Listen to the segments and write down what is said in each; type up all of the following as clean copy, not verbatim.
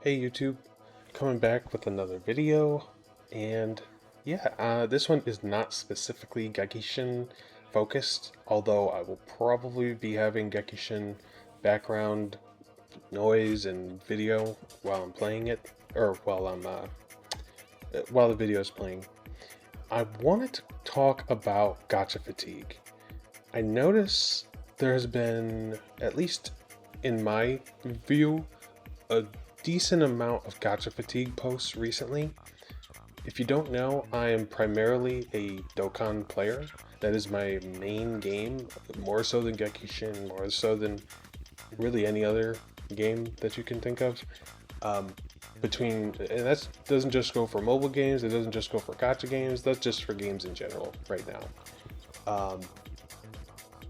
Hey YouTube, coming back with another video, and this one is not specifically Gekishin focused, although I will probably be having Gekishin background noise and video while I'm playing it, or while the video is playing. I wanted to talk about Gacha Fatigue. I notice there has been, at least in my view, a decent amount of Gacha Fatigue posts recently. If you don't know, I am primarily a Dokkan player. That is my main game, more so than Gekishin, more so than really any other game that you can think of. Um, and that doesn't just go for mobile games, it doesn't just go for Gacha games, that's just for games in general right now. Um,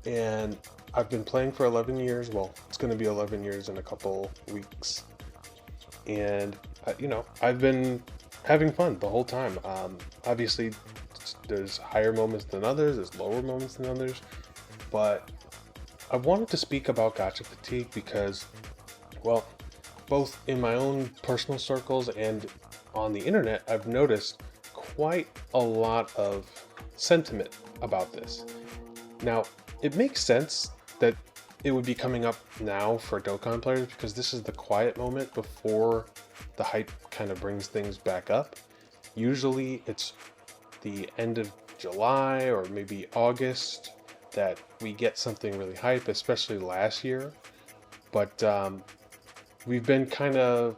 and I've been playing for 11 years. Well, it's going to be 11 years in a couple weeks. And I've been having fun the whole time. Obviously, there's higher moments than others, there's lower moments than others, but I wanted to speak about Gacha Fatigue because, well, both in my own personal circles and on the internet, I've noticed quite a lot of sentiment about this. Now, it makes sense that it would be coming up now for Dokkan players because this is the quiet moment before the hype kind of brings things back up. Usually it's the end of July or maybe August that we get something really hype, especially last year. But we've been kind of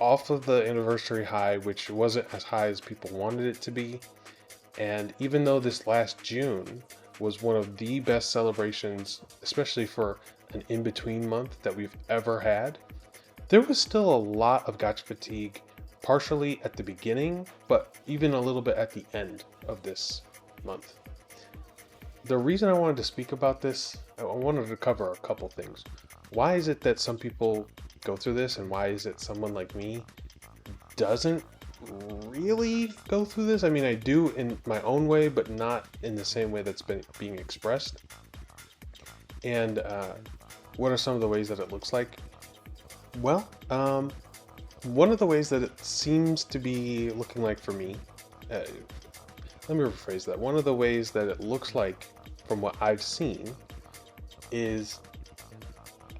off of the anniversary high, which wasn't as high as people wanted it to be. And even though this last June was one of the best celebrations, especially for an in-between month that we've ever had, there was still a lot of Gacha Fatigue, partially at the beginning, but even a little bit at the end of this month. The reason I wanted to speak about this, I wanted to cover a couple things. Why is it that some people go through this, and why is it someone like me doesn't really go through this? I mean, I do in my own way, but not in the same way that's been being expressed. And what are some of the ways that it looks like? Well, one of the ways that it seems to be looking like for me, let me rephrase that. One of the ways that it looks like from what I've seen is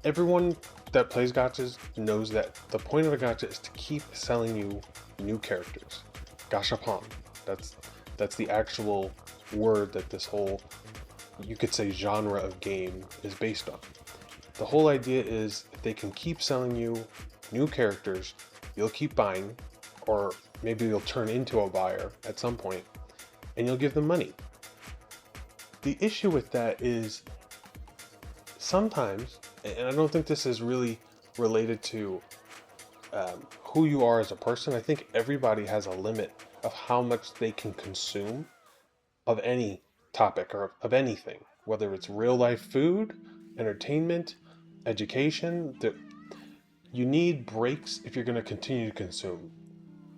everyone that plays gachas knows that the point of a gacha is to keep selling you new characters. Gashapon. That's the actual word that this whole, you could say, genre of game is based on. The whole idea is if they can keep selling you new characters, you'll keep buying, or maybe you'll turn into a buyer at some point, and you'll give them money. The issue with that is sometimes, and I don't think this is really related to who you are as a person. I think everybody has a limit of how much they can consume of any topic or of anything, whether it's real life food, entertainment, education. That you need breaks if you're going to continue to consume.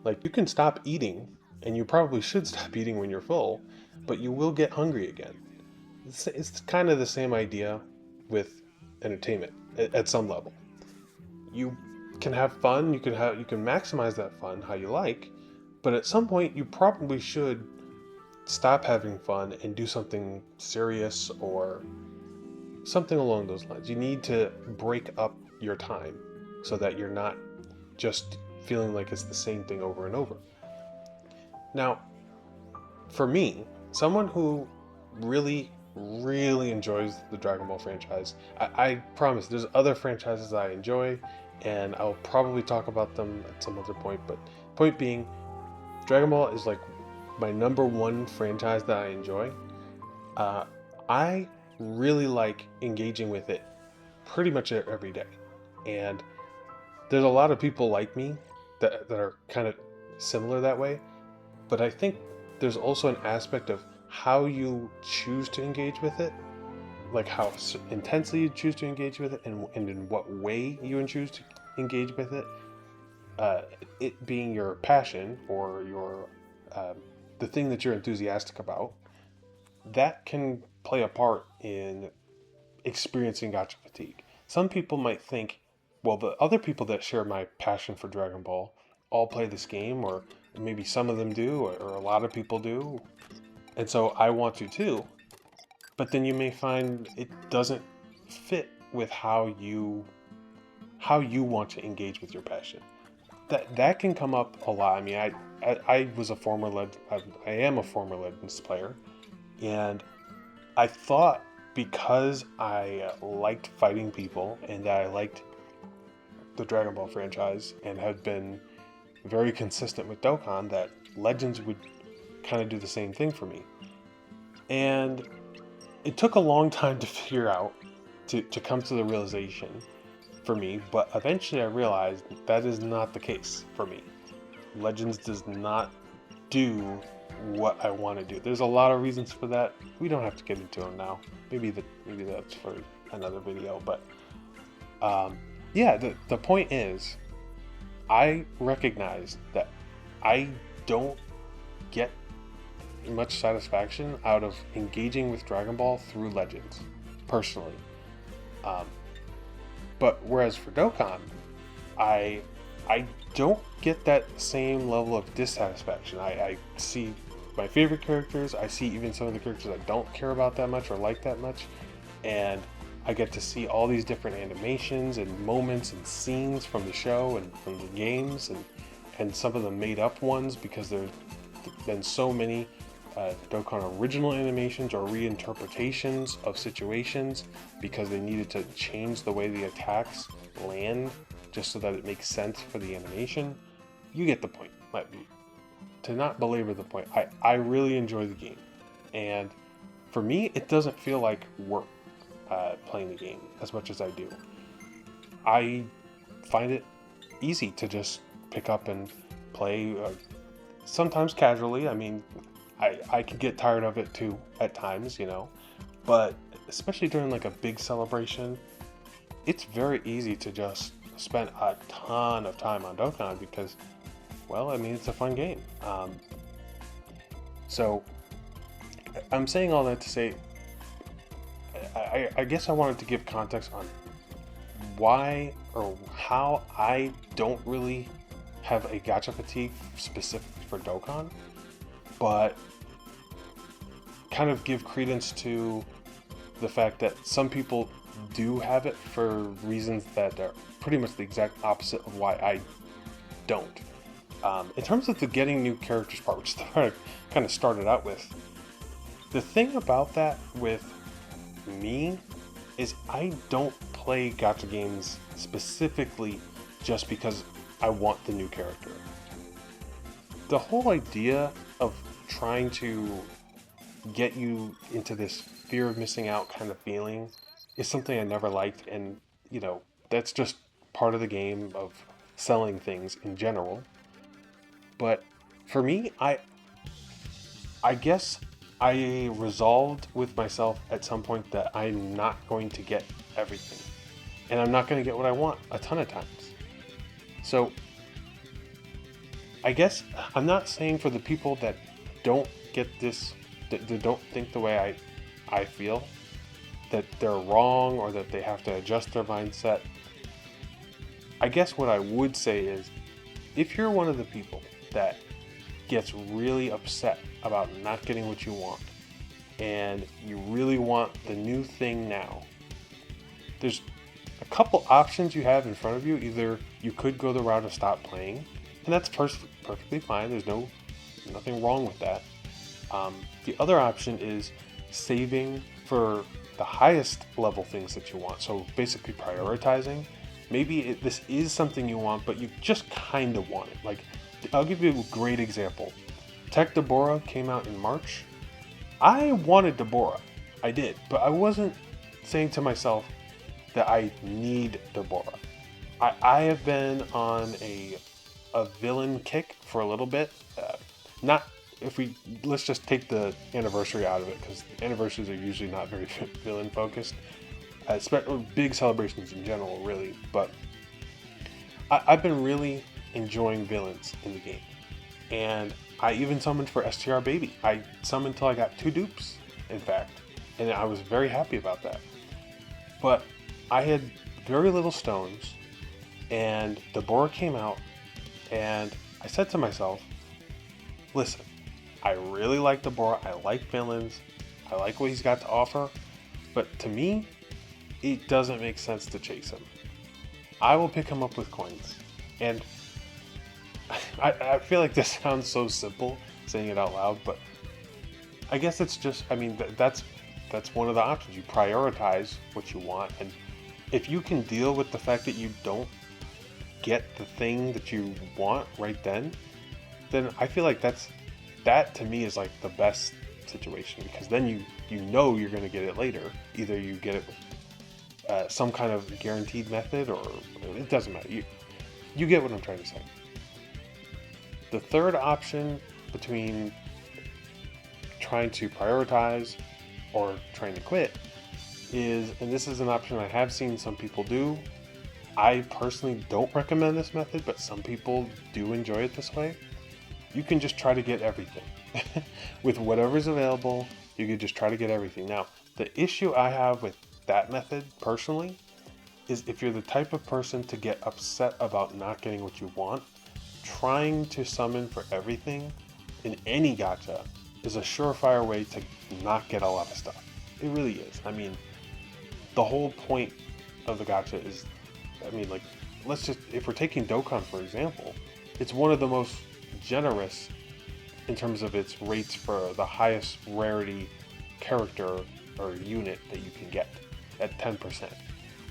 Like, you can stop eating, and you probably should stop eating when you're full, but you will get hungry again. It's kind of the same idea with entertainment at some level. You can have fun, you can maximize that fun how you like, but at some point you probably should stop having fun and do something serious or something along those lines. You need to break up your time so that you're not just feeling like it's the same thing over and over. Now, for me, someone who really enjoys the Dragon Ball franchise, I promise there's other franchises I enjoy, and I'll probably talk about them at some other point, but point being, Dragon Ball is like my number one franchise that I enjoy. I really like engaging with it pretty much every day. And there's a lot of people like me that are kind of similar that way. But I think there's also an aspect of how you choose to engage with it, like how intensely you choose to engage with it, and in what way you choose to engage with it. It being your passion or your the thing that you're enthusiastic about, that can play a part in experiencing gacha fatigue. Some people might think well, the other people that share my passion for Dragon Ball all play this game, or maybe some of them do, or a lot of people do, and so I want to too. But then you may find it doesn't fit with how you want to engage with your passion. That can come up a lot. I mean, I was a former I am a former Legends player, and I thought because I liked fighting people and that I liked the Dragon Ball franchise and had been very consistent with Dokkan, that Legends would kind of do the same thing for me. And it took a long time to figure out, to come to the realization for me, but eventually I realized that is not the case for me. Legends does not do what I want to do. There's a lot of reasons for that. We don't have to get into them now. Maybe that's for another video. But yeah, the point is, I recognize that I don't get much satisfaction out of engaging with Dragon Ball through Legends, personally. But whereas for Dokkan, I don't get that same level of dissatisfaction. I see my favorite characters. I see even some of the characters I don't care about that much or like that much, and I get to see all these different animations and moments and scenes from the show and from the games, and some of the made up ones, because there's been so many Dokkan original animations or reinterpretations of situations because they needed to change the way the attacks land just so that it makes sense for the animation. You get the point. To not belabor the point, I really enjoy the game, and for me it doesn't feel like work playing the game as much as I do. I find it easy to just pick up and play, sometimes casually. I mean, I could get tired of it too at times, but especially during like a big celebration, it's very easy to just spend a ton of time on Dokkan because, well, I mean, it's a fun game. So I'm saying all that to say, I guess I wanted to give context on why or how I don't really have a gacha fatigue specific for Dokkan, but kind of give credence to the fact that some people do have it for reasons that are pretty much the exact opposite of why I don't. In terms of the getting new characters part, which is the part I kind of started out with, the thing about that with me is I don't play gacha games specifically just because I want the new character. The whole idea of trying to get you into this fear of missing out kind of feeling is something I never liked, and that's just part of the game of selling things in general. But for me, I guess I resolved with myself at some point that I'm not going to get everything, and I'm not going to get what I want a ton of times. So I guess I'm not saying for the people that don't get this, that don't think the way I feel, that they're wrong or that they have to adjust their mindset. I guess what I would say is, if you're one of the people that gets really upset about not getting what you want, and you really want the new thing now, there's a couple options you have in front of you. Either you could go the route of stop playing, and that's perfectly fine. There's nothing wrong with that. The other option is saving for the highest level things that you want. So basically prioritizing. Maybe this is something you want, but you just kind of want it. Like, I'll give you a great example. Tech Deborah came out in March. I wanted Deborah. I did, but I wasn't saying to myself that I need Deborah. I have been on a villain kick for a little bit. Let's just take the anniversary out of it, because anniversaries are usually not very villain focused. Big celebrations in general, really. But I've been really enjoying villains in the game, and I even summoned for STR Baby. I summoned till I got 2 dupes, in fact, and I was very happy about that. But I had very little stones, and the board came out, and I said to myself, listen, I really like the board. I like villains. I like what he's got to offer. But to me, it doesn't make sense to chase him. I will pick him up with coins. And I feel like this sounds so simple saying it out loud, but I guess it's just, I mean, that's one of the options. You prioritize what you want. And if you can deal with the fact that you don't get the thing that you want right then I feel like that to me is like the best situation, because then you know you're going to get it later. Either you get it with some kind of guaranteed method, or it doesn't matter. You get what I'm trying to say. The third option between trying to prioritize or trying to quit is, and this is an option I have seen some people do. I personally don't recommend this method, but some people do enjoy it this way. You can just try to get everything. With whatever's available, you can just try to get everything. Now, the issue I have with that method personally is if you're the type of person to get upset about not getting what you want, trying to summon for everything in any gacha is a surefire way to not get a lot of stuff. It really is. I mean, the whole point of the gacha is, I mean, like, let's just, if we're taking Dokkan for example, it's one of the most generous in terms of its rates for the highest rarity character or unit that you can get at 10%.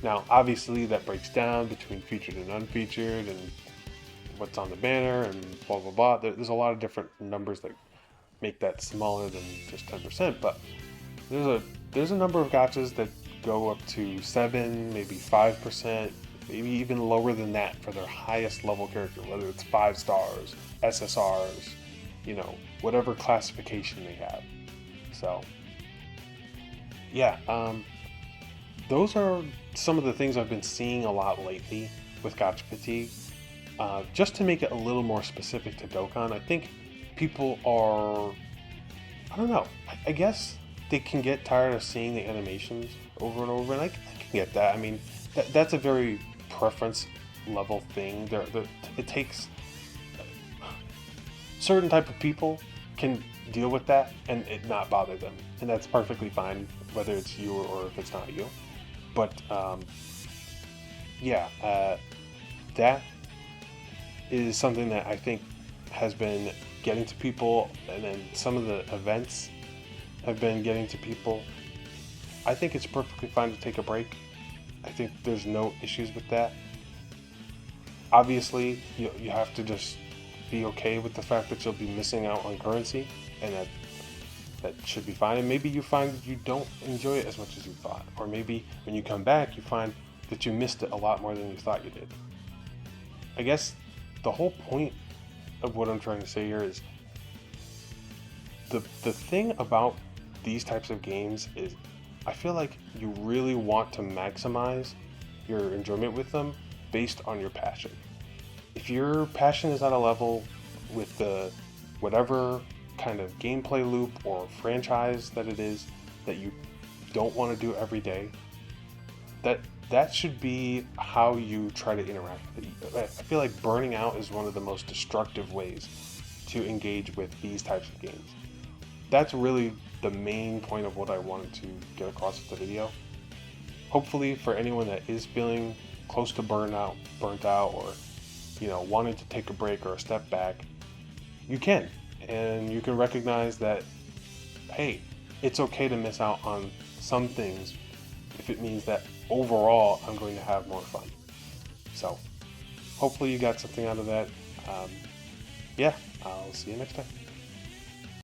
Now, obviously that breaks down between featured and unfeatured and what's on the banner and blah, blah, blah. There's a lot of different numbers that make that smaller than just 10%, but there's a number of gachas that go up to 7, maybe 5%, maybe even lower than that for their highest level character, whether it's 5 stars, SSRs, you know, whatever classification they have. So, yeah, those are some of the things I've been seeing a lot lately with Gacha Fatigue. Just to make it a little more specific to Dokkan, I think people are, I don't know, I guess they can get tired of seeing the animations over and over, and I can get that. I mean, that's a very preference level thing. It takes certain type of people can deal with that and it not bother them, and that's perfectly fine, whether it's you or if it's not you. But that is something that I think has been getting to people, and then some of the events have been getting to people. I think it's perfectly fine to take a break. I think there's no issues with that. Obviously, you have to just be okay with the fact that you'll be missing out on currency, and that should be fine. And maybe you find that you don't enjoy it as much as you thought, or maybe when you come back you find that you missed it a lot more than you thought you did. I guess the whole point of what I'm trying to say here is the thing about these types of games is I feel like you really want to maximize your enjoyment with them based on your passion. If your passion is at a level with the whatever kind of gameplay loop or franchise that it is that you don't want to do every day, that should be how you try to interact with it. I feel like burning out is one of the most destructive ways to engage with these types of games. That's really the main point of what I wanted to get across with the video. Hopefully for anyone that is feeling close to burnt out, or wanting to take a break or a step back, you can. And you can recognize that, hey, it's okay to miss out on some things if it means that overall I'm going to have more fun. So hopefully you got something out of that. I'll see you next time.